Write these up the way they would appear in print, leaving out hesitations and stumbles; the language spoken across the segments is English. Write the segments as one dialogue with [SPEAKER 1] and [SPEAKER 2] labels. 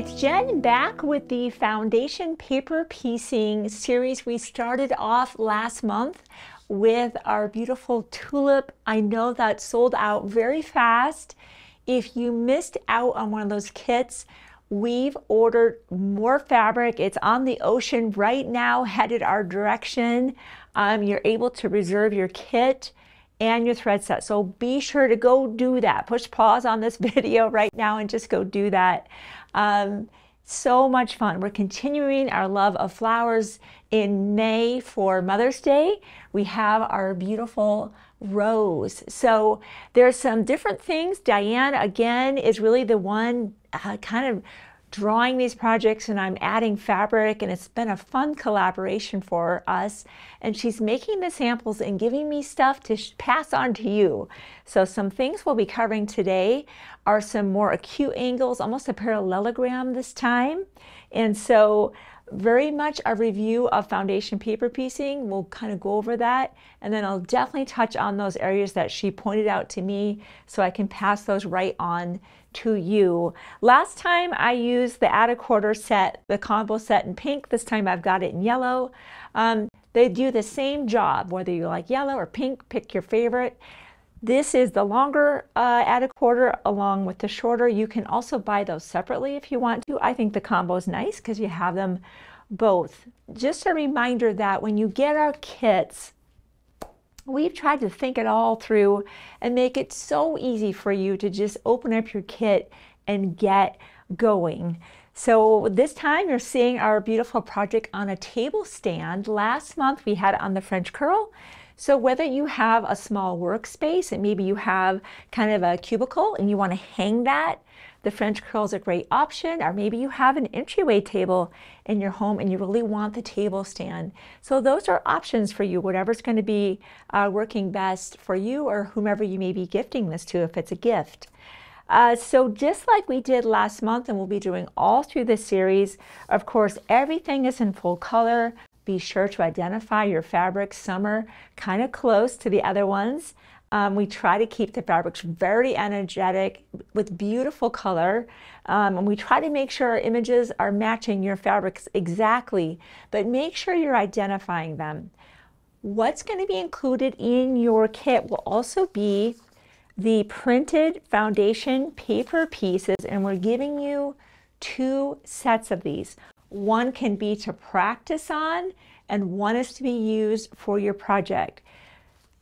[SPEAKER 1] it's Jen back with the foundation paper piecing series. We started off last month with our beautiful tulip. I know that sold out very fast. If you missed out on one of those kits, we've ordered more fabric. It's on the ocean right now, headed our direction. You're able to reserve your kit and your thread set. So be sure to go do that. Push pause on this video right now and just go do that. So much fun. We're continuing our love of flowers. In May for Mother's Day, we have our beautiful rose. So there's some different things. Diane, again, is really the one kind of drawing these projects, and I'm adding fabric, and it's been a fun collaboration for us. And she's making the samples and giving me stuff to pass on to you. So some things we'll be covering today are some more acute angles, almost a parallelogram this time. And so very much a review of foundation paper piecing. We'll kind of go over that, and then I'll definitely touch on those areas that she pointed out to me so I can pass those right on to you. Last time I used the add a quarter set, the combo set in pink. This time I've got it in yellow. They do the same job, whether you like yellow or pink, pick your favorite. This is the longer add a quarter along with the shorter. You can also buy those separately if you want to. I think the combo is nice because you have them both. Just a reminder that when you get our kits, we've tried to think it all through and make it so easy for you to just open up your kit and get going. So this time you're seeing our beautiful project on a table stand. Last month we had it on the French curl. So whether you have a small workspace and maybe you have kind of a cubicle and you want to hang that, the French curl is a great option. Or maybe you have an entryway table in your home and you really want the table stand. So those are options for you, whatever's going to be working best for you or whomever you may be gifting this to if it's a gift. So just like we did last month, and we'll be doing all through this series, of course, everything is in full color. Be sure to identify your fabrics. Some are kind of close to the other ones. We try to keep the fabrics very energetic with beautiful color. And we try to make sure our images are matching your fabrics exactly, but make sure you're identifying them. What's going to be included in your kit will also be the printed foundation paper pieces, and we're giving you 2 sets of these. One can be to practice on, and one is to be used for your project.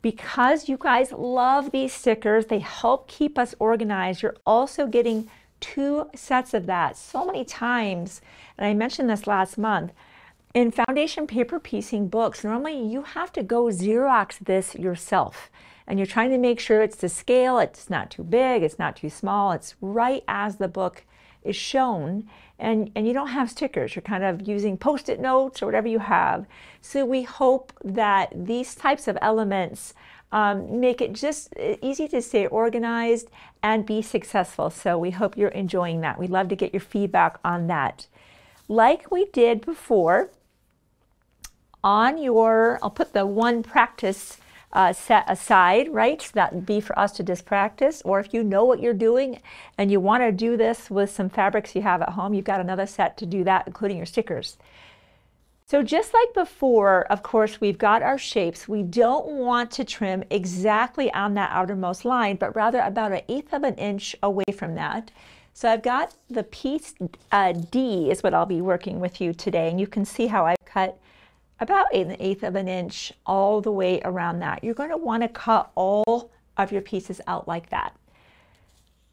[SPEAKER 1] Because you guys love these stickers, they help keep us organized. You're also getting 2 sets of that. So many times, and I mentioned this last month, in foundation paper piecing books, normally you have to go Xerox this yourself. And you're trying to make sure it's to scale, it's not too big, it's not too small, it's right as the book is shown, and you don't have stickers. You're kind of using Post-it notes or whatever you have. So we hope that these types of elements make it just easy to stay organized and be successful. So we hope you're enjoying that. We'd love to get your feedback on that. Like we did before, on your, I'll put the one practice set aside, right? So that would be for us to just practice. Or if you know what you're doing and you want to do this with some fabrics you have at home, you've got another set to do that, including your stickers. So just like before, of course, we've got our shapes. We don't want to trim exactly on that outermost line, but rather about 1/8 of an inch away from that. So I've got the piece D is what I'll be working with you today. And you can see how I've cut about 1/8 of an inch all the way around that. You're going to want to cut all of your pieces out like that.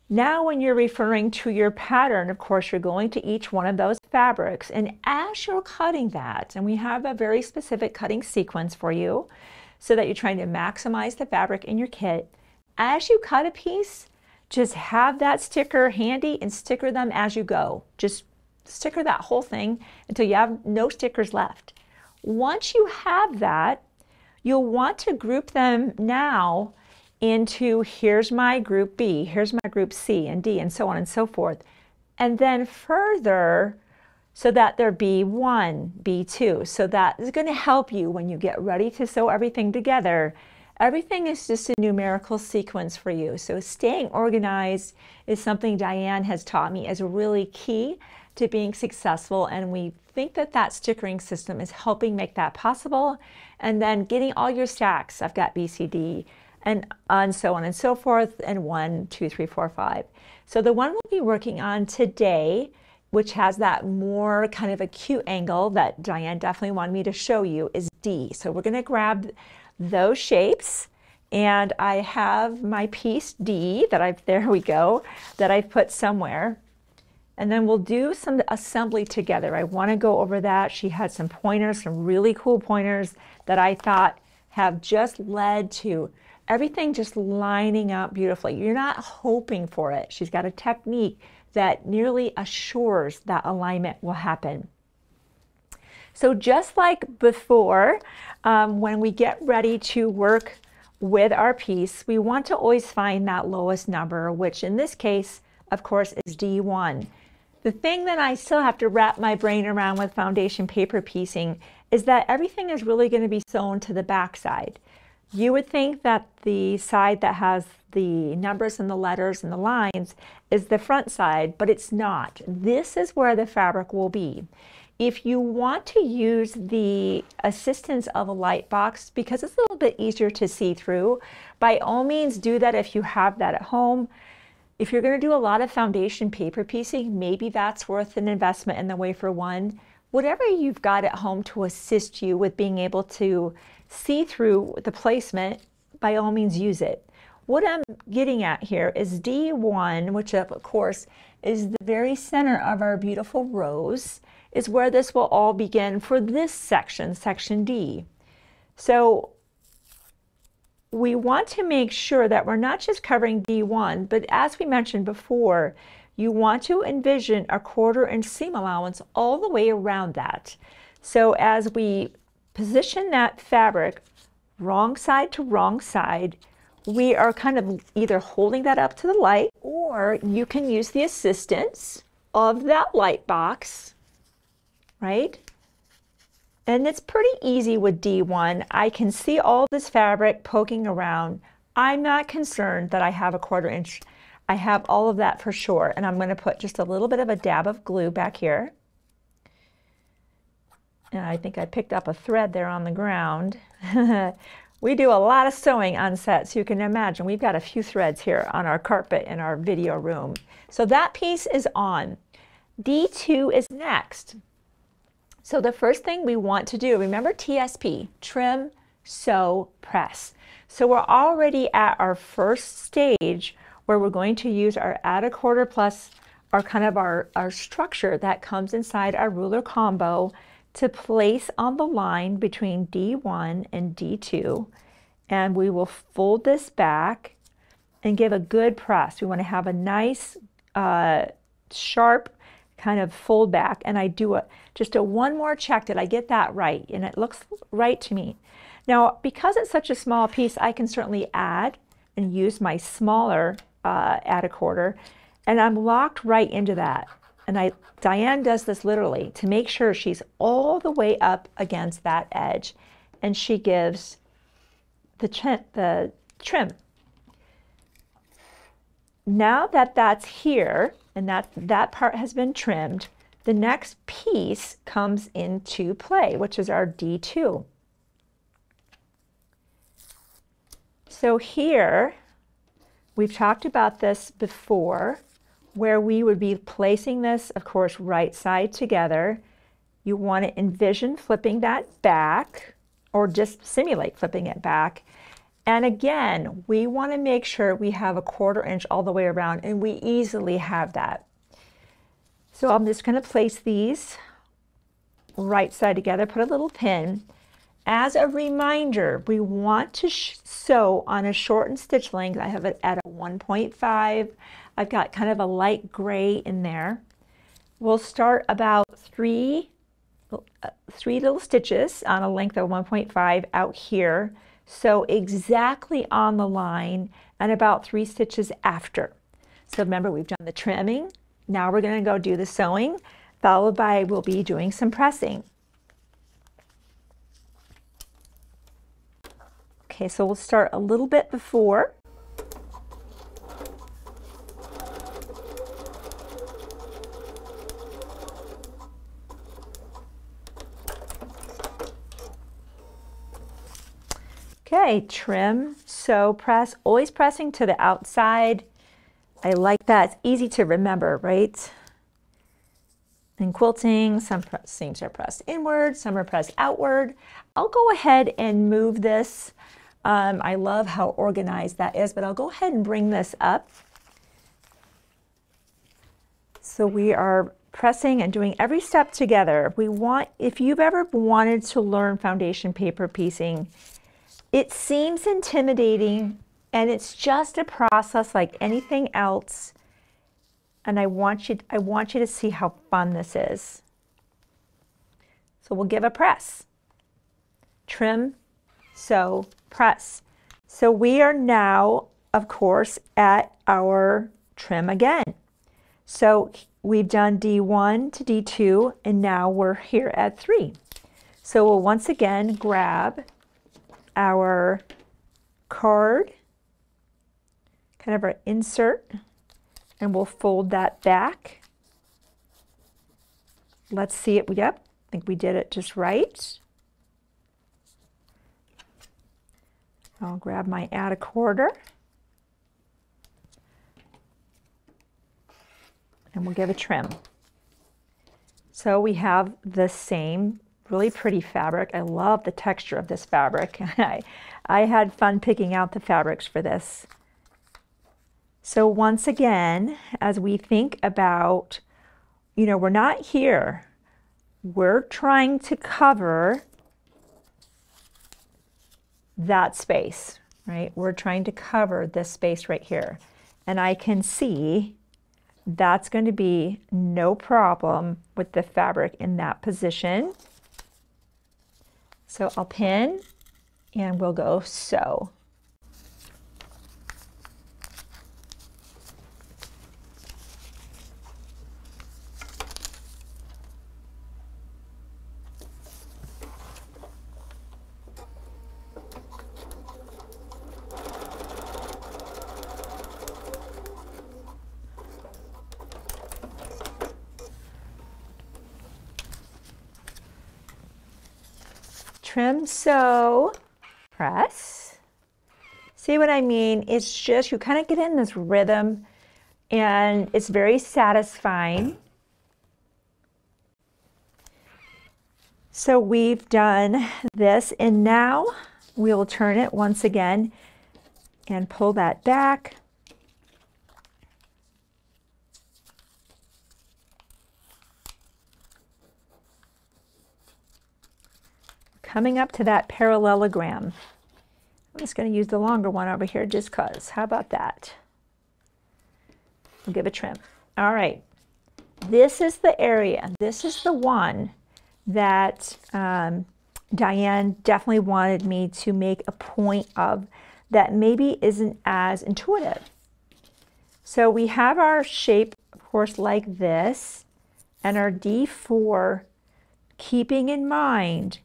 [SPEAKER 1] Now when you're referring to your pattern, of course, you're going to each one of those fabrics, and as you're cutting that, and we have a very specific cutting sequence for you so that you're trying to maximize the fabric in your kit, as you cut a piece, just have that sticker handy and sticker them as you go. Just sticker that whole thing until you have no stickers left. Once you have that, you'll want to group them now into here's my group B, here's my group C and D, and so on and so forth. And then further, so that they're B1, B2. So that is going to help you when you get ready to sew everything together. Everything is just a numerical sequence for you. So staying organized is something Diane has taught me is really key to being successful, and we think that that stickering system is helping make that possible. And then getting all your stacks. I've got B, C, D, and so on and so forth, and 1, 2, 3, 4, 5. So the one we'll be working on today, which has that more kind of acute angle that Diane definitely wanted me to show you, is D. So we're going to grab those shapes, and I have my piece D that there we go, that I've put somewhere. And then we'll do some assembly together. I want to go over that. She had some pointers, some really cool pointers that I thought have just led to everything just lining up beautifully. You're not hoping for it. She's got a technique that nearly assures that alignment will happen. So just like before, when we get ready to work with our piece, we want to always find that lowest number, which in this case, of course, is D1. The thing that I still have to wrap my brain around with foundation paper piecing is that everything is really going to be sewn to the back side. You would think that the side that has the numbers and the letters and the lines is the front side, but it's not. This is where the fabric will be. If you want to use the assistance of a light box, because it's a little bit easier to see through, by all means do that if you have that at home. If you're going to do a lot of foundation paper piecing, maybe that's worth an investment in the wafer one. Whatever you've got at home to assist you with being able to see through the placement, by all means use it. What I'm getting at here is D1, which of course is the very center of our beautiful rose, is where this will all begin for this section, section D. So we want to make sure that we're not just covering D1, but as we mentioned before, you want to envision a 1/4 inch seam allowance all the way around that. So as we position that fabric wrong side to wrong side, we are kind of either holding that up to the light, or you can use the assistance of that light box, right? And it's pretty easy with D1. I can see all this fabric poking around. I'm not concerned that I have a 1/4 inch. I have all of that for sure. And I'm going to put just a little bit of a dab of glue back here. And I think I picked up a thread there on the ground. We do a lot of sewing on set, so you can imagine we've got a few threads here on our carpet in our video room. So that piece is on. D2 is next. So the first thing we want to do, remember TSP, trim, sew, press. So we're already at our first stage where we're going to use our add a 1/4 plus our kind of our structure that comes inside our ruler combo to place on the line between D1 and D2. And we will fold this back and give a good press. We want to have a nice sharp kind of fold back, and I do just a one more check. Did I get that right? And it looks right to me. Now, because it's such a small piece, I can certainly add and use my smaller add a 1/4, and I'm locked right into that. And Diane does this literally to make sure she's all the way up against that edge, and she gives the trim. Now that that's here, and that part has been trimmed, the next piece comes into play, which is our D2. So here, we've talked about this before, where we would be placing this, of course, right side together. You want to envision flipping that back, or just simulate flipping it back. And again, we want to make sure we have a 1/4 inch all the way around, and we easily have that. So I'm just going to place these right side together, put a little pin. As a reminder, we want to sew on a shortened stitch length. I have it at a 1.5. I've got kind of a light gray in there. We'll start about three little stitches on a length of 1.5 out here. So exactly on the line, and about 3 stitches after. So remember, we've done the trimming. Now we're going to go do the sewing, followed by we'll be doing some pressing. Okay, so we'll start a little bit before. Okay, trim, sew, press, always pressing to the outside. I like that. It's easy to remember, right? In quilting, some seams are pressed inward, some are pressed outward. I'll go ahead and move this. I love how organized that is, but I'll go ahead and bring this up. So we are pressing and doing every step together. If you've ever wanted to learn foundation paper piecing, it seems intimidating, and it's just a process like anything else. And I want you to see how fun this is. So we'll give a press. Trim, sew, press. So we are now, of course, at our trim again. So we've done D1 to D2, and now we're here at 3. So we'll once again grab our card, kind of our insert, and we'll fold that back. Let's see it. Yep, I think we did it just right. I'll grab my add a quarter. And we'll give a trim. So we have the same really pretty fabric. I love the texture of this fabric. I had fun picking out the fabrics for this. So once again, as we think about, we're not here. We're trying to cover that space, right? We're trying to cover this space right here. And I can see that's going to be no problem with the fabric in that position. So I'll pin and we'll go sew. Trim, sew, press. See what I mean? It's just, you kind of get in this rhythm and it's very satisfying. So we've done this, and now we'll turn it once again and pull that back. Coming up to that parallelogram. I'm just going to use the longer one over here just because. How about that? We'll give a trim. All right. This is the area. This is the one that Diane definitely wanted me to make a point of that maybe isn't as intuitive. So we have our shape, of course, like this, and our D4, keeping in mind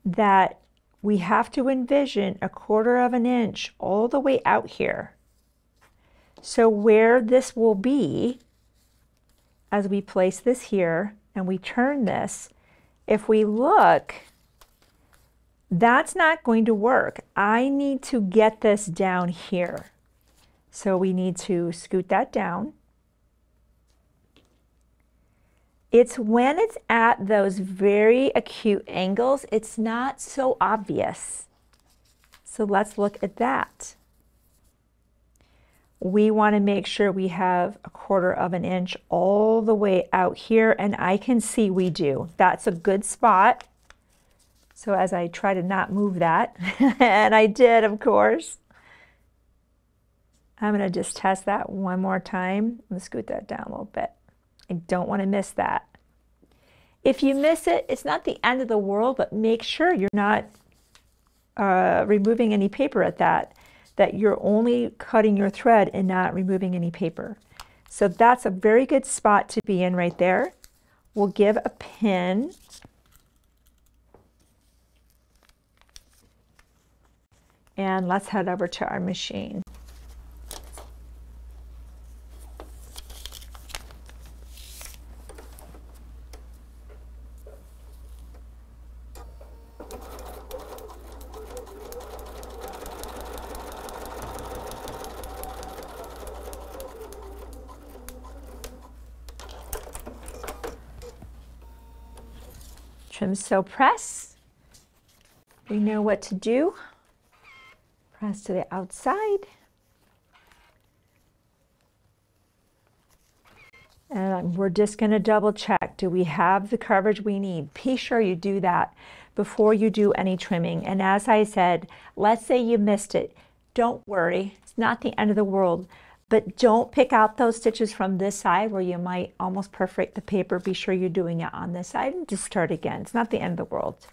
[SPEAKER 1] that we have to envision 1/4 of an inch all the way out here. So where this will be, as we place this here and we turn this, if we look, that's not going to work. I need to get this down here. So we need to scoot that down. It's when it's at those very acute angles, it's not so obvious. So let's look at that. We want to make sure we have 1/4 of an inch all the way out here, and I can see we do. That's a good spot. So as I try to not move that, and I did, of course, I'm going to just test that one more time. I'm going to scoot that down a little bit. I don't want to miss that. If you miss it, it's not the end of the world, but make sure you're not removing any paper at that you're only cutting your thread and not removing any paper. So that's a very good spot to be in right there. We'll give a pin. And let's head over to our machine. Trim, sew, press. We know what to do. Press to the outside. And we're just going to double check. Do we have the coverage we need? Be sure you do that before you do any trimming. And as I said, let's say you missed it. Don't worry. It's not the end of the world. But don't pick out those stitches from this side where you might almost perforate the paper. Be sure you're doing it on this side and just start again. It's not the end of the world.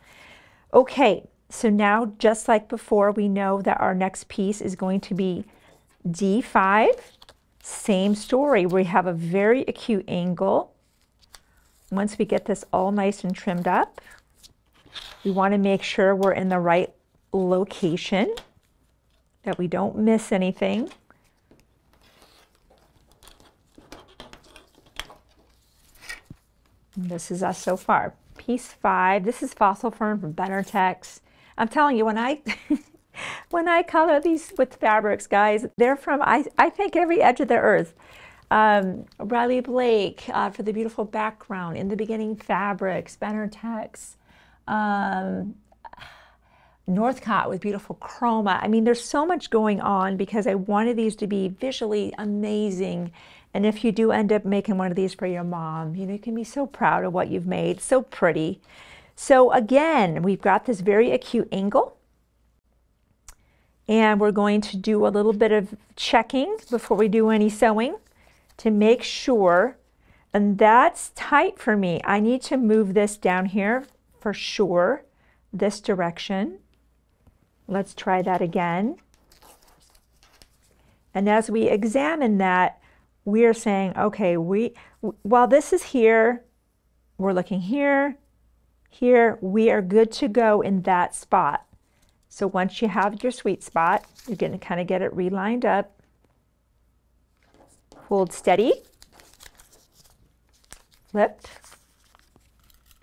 [SPEAKER 1] Okay, so now just like before, we know that our next piece is going to be D5. Same story. We have a very acute angle. Once we get this all nice and trimmed up, we want to make sure we're in the right location, that we don't miss anything. And this is us so far. Piece 5. This is Fossil Fern from Benartex. I'm telling you, when I when I color these with fabrics, guys, they're from, I think, every edge of the earth. Riley Blake for the beautiful background. In the Beginning Fabrics, Benartex. Northcott with beautiful chroma. I mean, there's so much going on because I wanted these to be visually amazing. And if you do end up making one of these for your mom, you know, you can be so proud of what you've made. So pretty. So again, we've got this very acute angle. And we're going to do a little bit of checking before we do any sewing to make sure. And that's tight for me. I need to move this down here for sure, this direction. Let's try that again. And as we examine that, we're saying, okay, while this is here, we're looking here, here, we are good to go in that spot. So once you have your sweet spot, you're going to kind of get it relined up. Hold steady. Flip.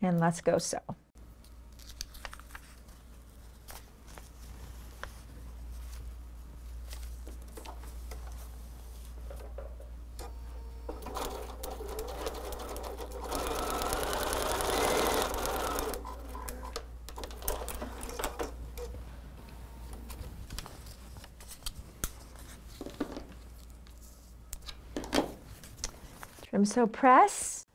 [SPEAKER 1] And let's go sew. Trim, sew, press.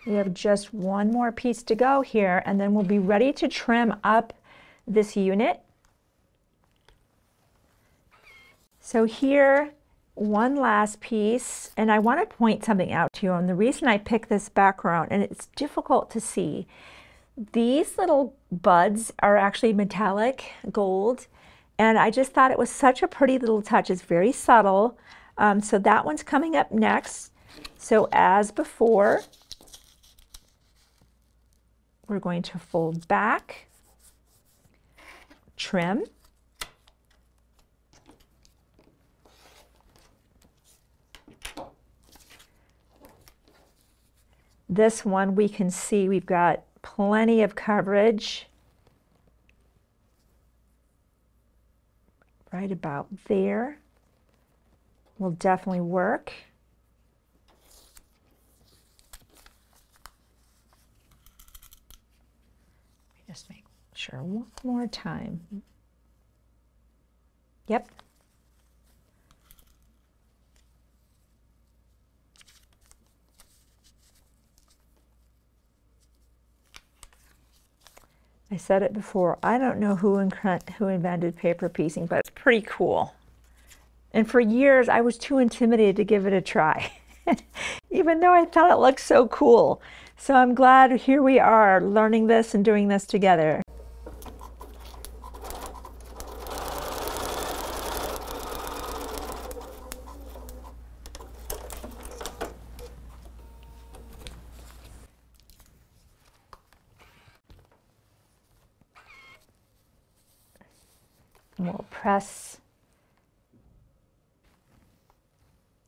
[SPEAKER 1] We have just one more piece to go here, and then we'll be ready to trim up this unit. So here, one last piece, and I want to point something out to you. And the reason I picked this background, and it's difficult to see, these little buds are actually metallic gold, and I just thought it was such a pretty little touch. It's very subtle. So that one's coming up next. So as before, we're going to fold back, trim, this one we can see we've got plenty of coverage right about there. Will definitely work. Just make sure one more time. Yep. I said it before, I don't know who invented paper piecing, but it's pretty cool. And for years, I was too intimidated to give it a try, even though I thought it looked so cool. So I'm glad here we are learning this and doing this together. And we'll press.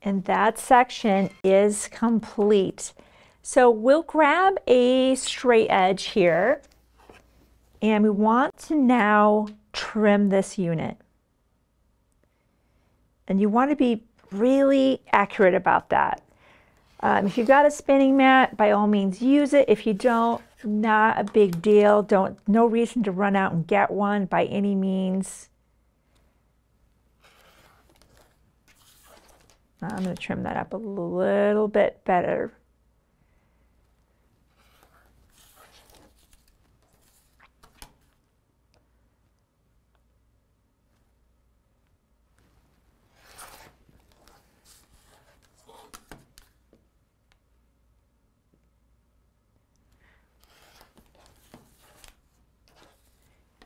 [SPEAKER 1] And that section is complete. So we'll grab a straight edge here, and we want to now trim this unit. And you want to be really accurate about that. If you've got a spinning mat, by all means use it. If you don't, Not a big deal. No reason to run out and get one by any means. I'm going to trim that up a little bit better.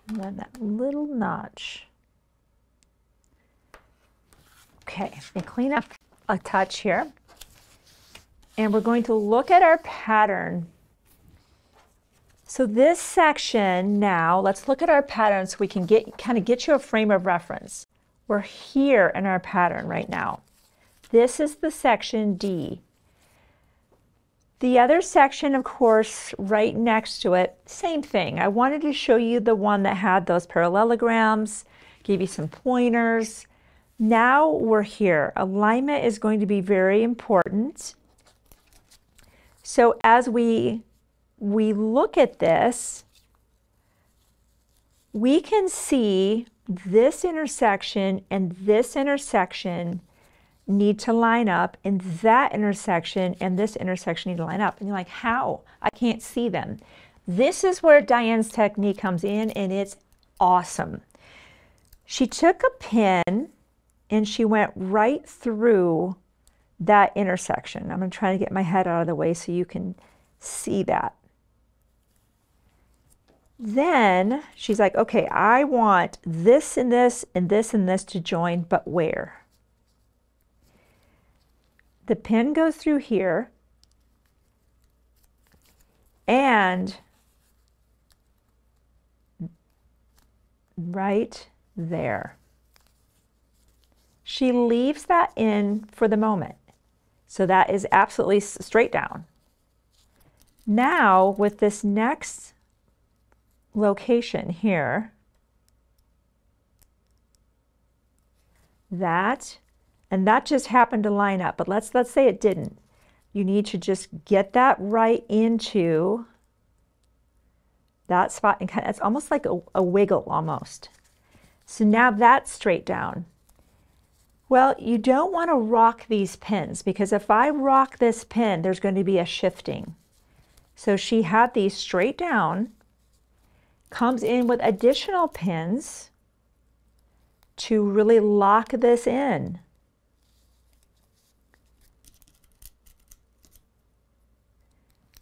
[SPEAKER 1] And then that little notch. Okay, let me clean up a touch here. And we're going to look at our pattern. So this section now, let's look at our pattern so we can kind of get you a frame of reference. We're here in our pattern right now. This is the section D. The other section, of course, right next to it, same thing. I wanted to show you the one that had those parallelograms, give you some pointers. Now we're here. Alignment is going to be very important. So as we look at this, we can see this intersection and this intersection need to line up, and that intersection and this intersection need to line up. And you're like, how? I can't see them. This is where Diane's technique comes in, and it's awesome. She took a pin and she went right through that intersection. I'm going to try to get my head out of the way so you can see that. Then she's like, okay, I want this and this and this and this to join, but where? The pin goes through here and right there. She leaves that in for the moment. So that is absolutely straight down. Now with this next location here, and that just happened to line up, but let's say it didn't. You need to just get that right into that spot, and it's almost like a wiggle almost. So now that's straight down. Well, you don't want to rock these pins, because if I rock this pin, there's going to be a shifting. So she had these straight down, comes in with additional pins to really lock this in.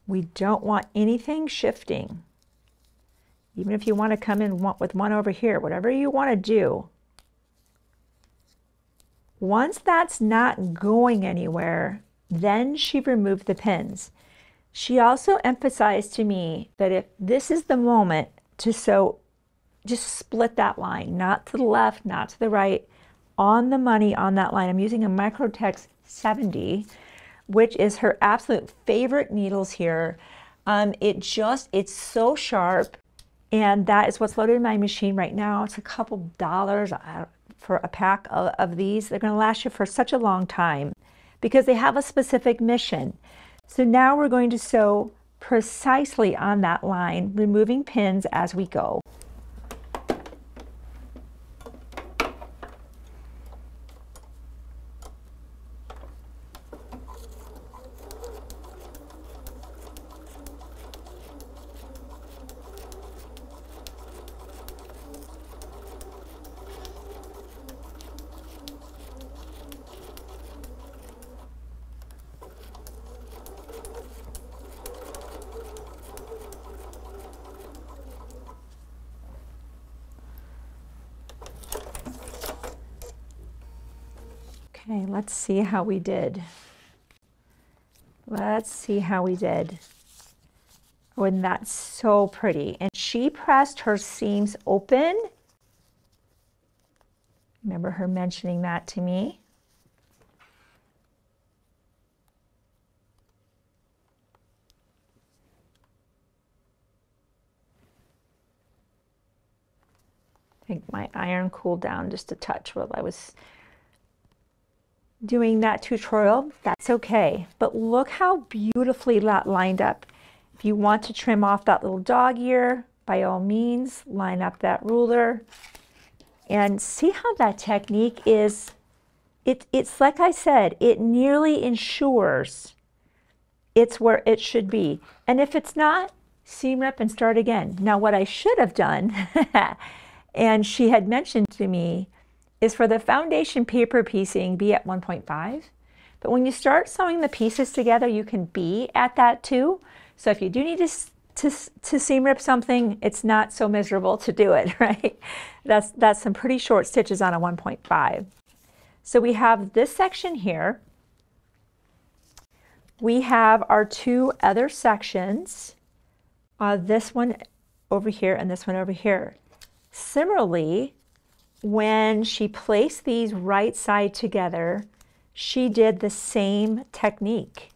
[SPEAKER 1] We don't want anything shifting. Even if you want to come in with one over here, whatever you want to do. Once that's not going anywhere, then she removed the pins. She also emphasized to me that if this is the moment to sew, just split that line, not to the left, not to the right, on the money on that line. I'm using a Microtex 70, which is her absolute favorite needles here. It's so sharp, and that is what's loaded in my machine right now. It's a couple dollars for a pack of these. They're going to last you for such a long time because they have a specific mission. So now we're going to sew precisely on that line, removing pins as we go. Okay, let's see how we did. Let's see how we did. Oh, and that's so pretty. And she pressed her seams open. Remember her mentioning that to me. I think my iron cooled down just a touch while I was doing that tutorial. That's okay. But look how beautifully that lined up. If you want to trim off that little dog ear, by all means, line up that ruler. And see how that technique is, it's like I said, it nearly ensures it's where it should be. And if it's not, seam rip and start again. Now what I should have done, and she had mentioned to me, is for the foundation paper piecing, be at 1.5. But when you start sewing the pieces together, you can be at that too. So if you do need to seam rip something, it's not so miserable to do it, right? That's some pretty short stitches on a 1.5. So we have this section here. We have our two other sections, this one over here and this one over here. Similarly, when she placed these right side together, she did the same technique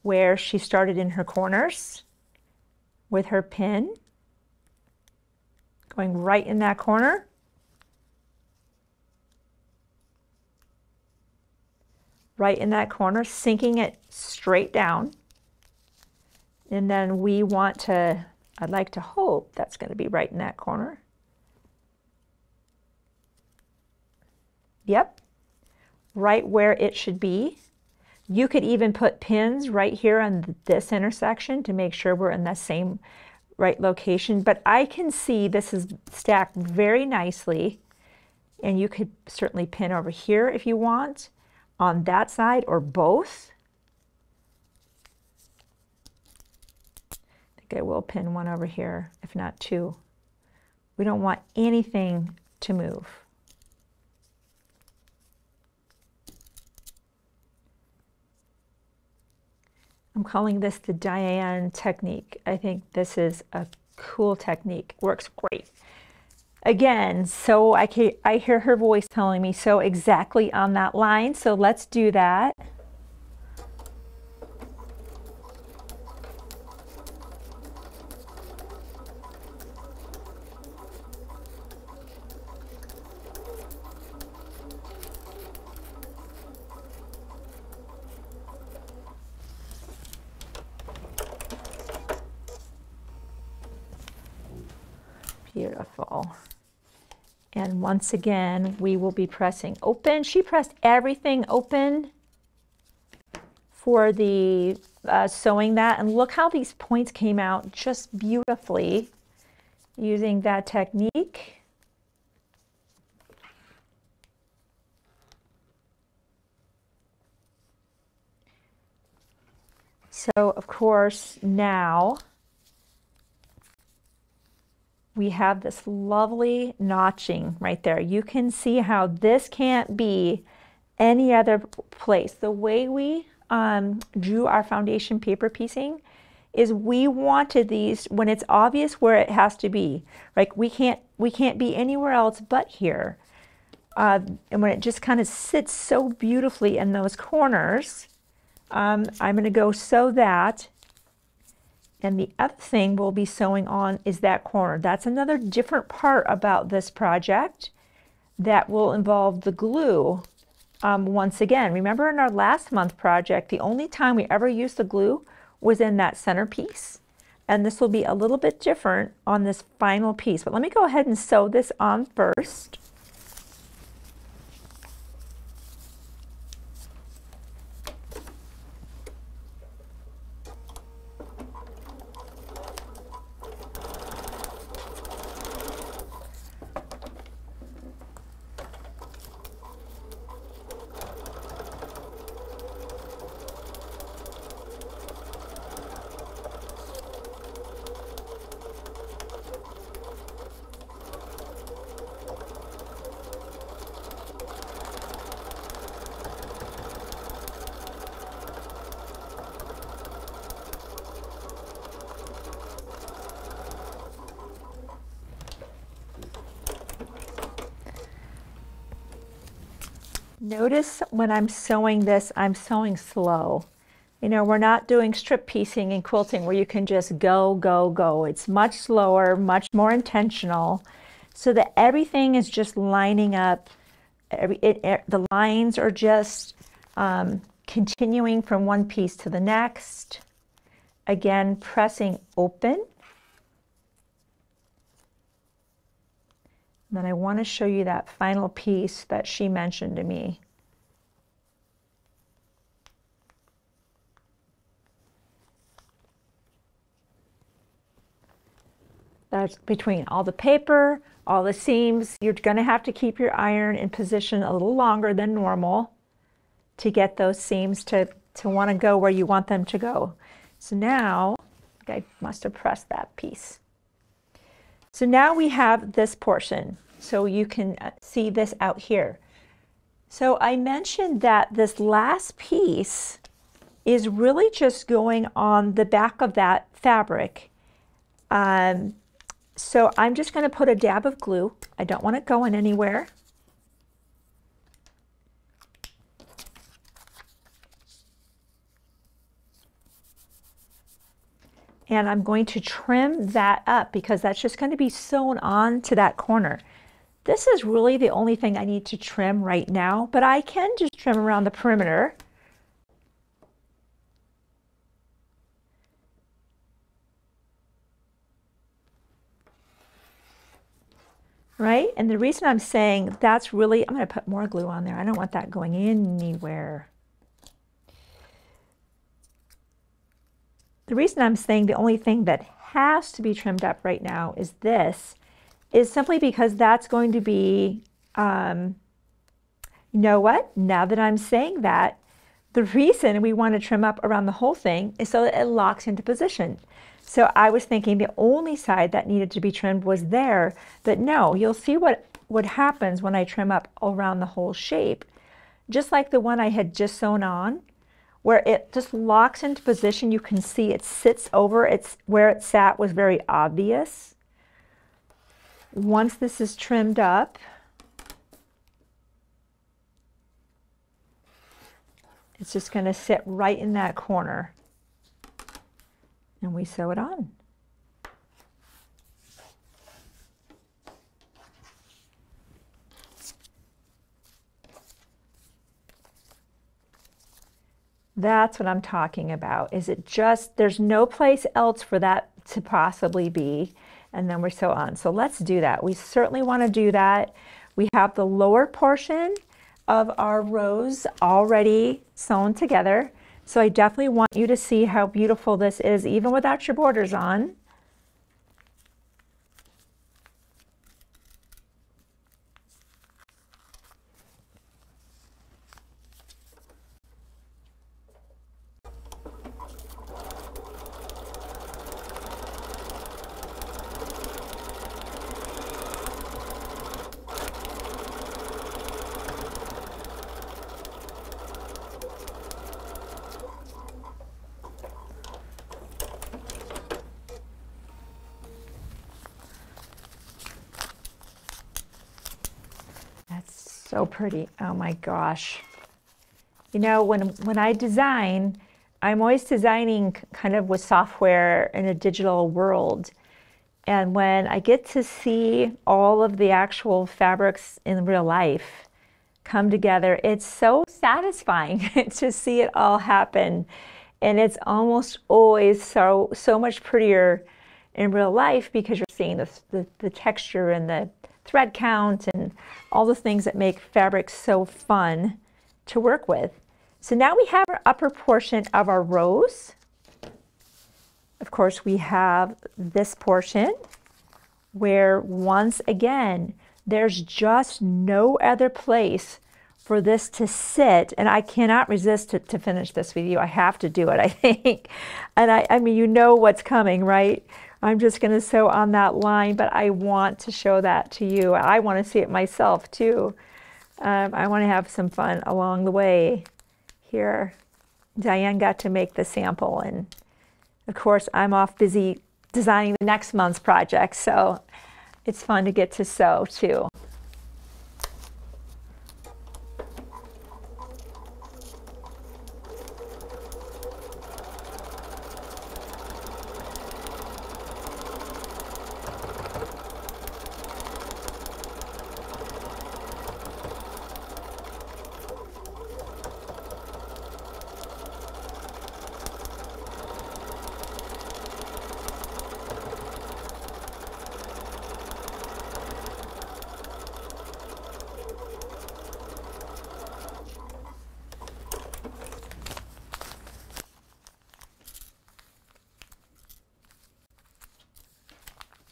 [SPEAKER 1] where she started in her corners with her pin, going right in that corner, sinking it straight down. And then we want to, I'd like to hope that's going to be right in that corner. Yep, right where it should be. You could even put pins right here on this intersection to make sure we're in the same right location. But I can see this is stacked very nicely. And you could certainly pin over here if you want, on that side or both. I think I will pin one over here, if not two. We don't want anything to move. I'm calling this the Diane technique. I think this is a cool technique. Works great. Again, so I hear her voice telling me so exactly on that line. So let's do that. Beautiful. And once again, we will be pressing open. She pressed everything open for the sewing that. And look how these points came out just beautifully using that technique. So of course now we have this lovely notching right there. You can see how this can't be any other place. The way we drew our foundation paper piecing is we wanted these when it's obvious where it has to be. Like we can't be anywhere else but here. And when it just kind of sits so beautifully in those corners, I'm going to go sew that. And the other thing we'll be sewing on is that corner. That's another different part about this project that will involve the glue. Once again, remember in our last month project, the only time we ever used the glue was in that centerpiece. And this will be a little bit different on this final piece. But let me go ahead and sew this on first. Notice when I'm sewing this, I'm sewing slow. You know, we're not doing strip piecing and quilting where you can just go, go, go. It's much slower, much more intentional, so that everything is just lining up. The lines are just continuing from one piece to the next. again, pressing open. And then I want to show you that final piece that she mentioned to me. That's between all the paper, all the seams. You're going to have to keep your iron in position a little longer than normal to get those seams to want to go where you want them to go. So now, I must have pressed that piece. So now we have this portion. So you can see this out here. So I mentioned that this last piece is really just going on the back of that fabric. So I'm just going to put a dab of glue. I don't want it going anywhere. And I'm going to trim that up because that's just going to be sewn on to that corner. This is really the only thing I need to trim right now, but I can just trim around the perimeter. Right? And the reason I'm saying that's really, I'm going to put more glue on there. I don't want that going anywhere. The reason I'm saying the only thing that has to be trimmed up right now is this, is simply because that's going to be, you know what? Now that I'm saying that, the reason we want to trim up around the whole thing is so that it locks into position. So I was thinking the only side that needed to be trimmed was there, but no, you'll see what happens when I trim up around the whole shape. Just like the one I had just sewn on, where it just locks into position. You can see it sits over, where it sat was very obvious. Once this is trimmed up, it's just going to sit right in that corner. And we sew it on. That's what I'm talking about. Is it just, there's no place else for that to possibly be, and then we sew on. So let's do that. We certainly want to do that. We have the lower portion of our rows already sewn together. So I definitely want you to see how beautiful this is, even without your borders on. So pretty. Oh my gosh. You know, when I design, I'm always designing kind of with software in a digital world. And when I get to see all of the actual fabrics in real life come together, it's so satisfying to see it all happen. And it's almost always so much prettier in real life because you're seeing the texture and the thread count and all the things that make fabric so fun to work with. So now we have our upper portion of our rows. Of course, we have this portion where once again, there's just no other place for this to sit. And I cannot resist to finish this with you. I have to do it, I think. And I mean, you know what's coming, right? I'm just going to sew on that line, but I want to show that to you. I want to see it myself too. I want to have some fun along the way here. Diane got to make the sample, and of course I'm off busy designing the next month's project, so it's fun to get to sew too.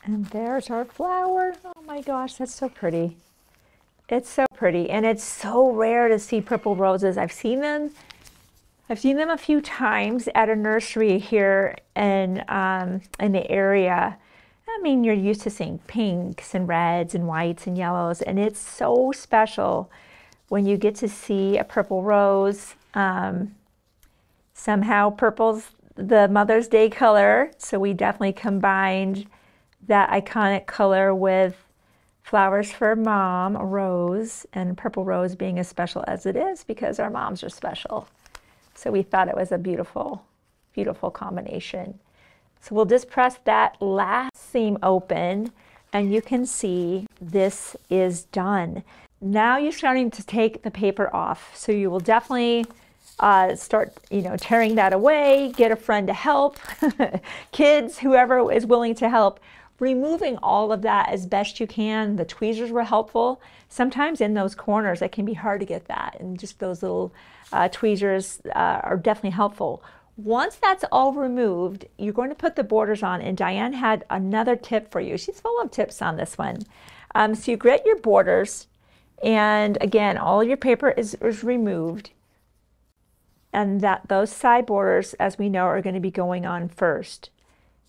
[SPEAKER 1] And there's our flower. Oh my gosh, that's so pretty. It's so pretty, and it's so rare to see purple roses. I've seen them a few times at a nursery here in the area. I mean, you're used to seeing pinks and reds and whites and yellows, and it's so special when you get to see a purple rose. Somehow purple's the Mother's Day color, so we definitely combined that iconic color with flowers for mom, a rose, and purple rose being as special as it is because our moms are special. So we thought it was a beautiful, beautiful combination. So we'll just press that last seam open and you can see this is done. Now you're starting to take the paper off. So you will definitely start, tearing that away, get a friend to help, kids, whoever is willing to help, removing all of that as best you can. The tweezers were helpful. Sometimes in those corners, it can be hard to get that, and just those little tweezers are definitely helpful. Once that's all removed, you're going to put the borders on, and Diane had another tip for you. She's full of tips on this one. So you grit your borders, and again, all your paper is removed, and those side borders, as we know, are going to be going on first.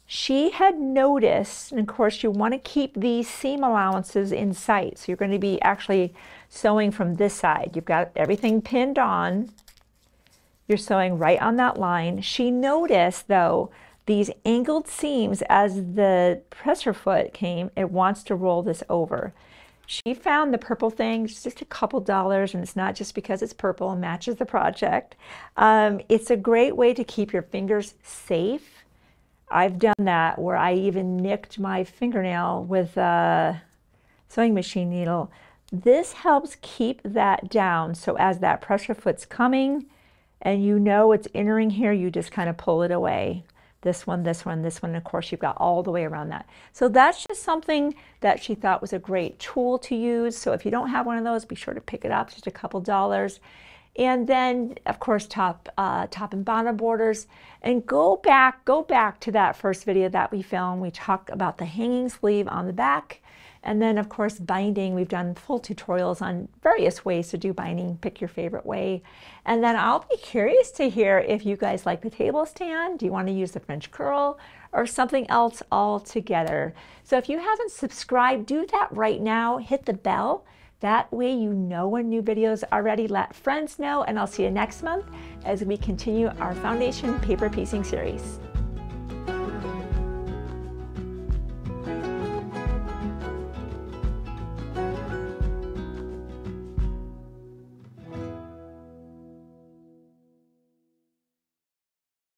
[SPEAKER 1] She had noticed, and of course you want to keep these seam allowances in sight. So you're going to be actually sewing from this side. You've got everything pinned on. You're sewing right on that line. She noticed, though, these angled seams as the presser foot came, it wants to roll this over. She found the purple thing, it's just a couple dollars, and it's not just because it's purple and matches the project. It's a great way to keep your fingers safe. I've done that where I even nicked my fingernail with a sewing machine needle. This helps keep that down, so as that pressure foot's coming and it's entering here, you just kind of pull it away. This one, this one, this one, and of course you've got all the way around that. So that's just something that she thought was a great tool to use. So if you don't have one of those, be sure to pick it up, just a couple dollars. And then, of course, top and bottom borders. And go back to that first video that we filmed. We talked about the hanging sleeve on the back. And then, of course, binding. We've done full tutorials on various ways to do binding. Pick your favorite way. And then I'll be curious to hear if you guys like the table stand. Do you want to use the French curl or something else altogether? So if you haven't subscribed, do that right now. Hit the bell. That way you know when new videos are ready. Let friends know, and I'll see you next month as we continue our foundation paper piecing series.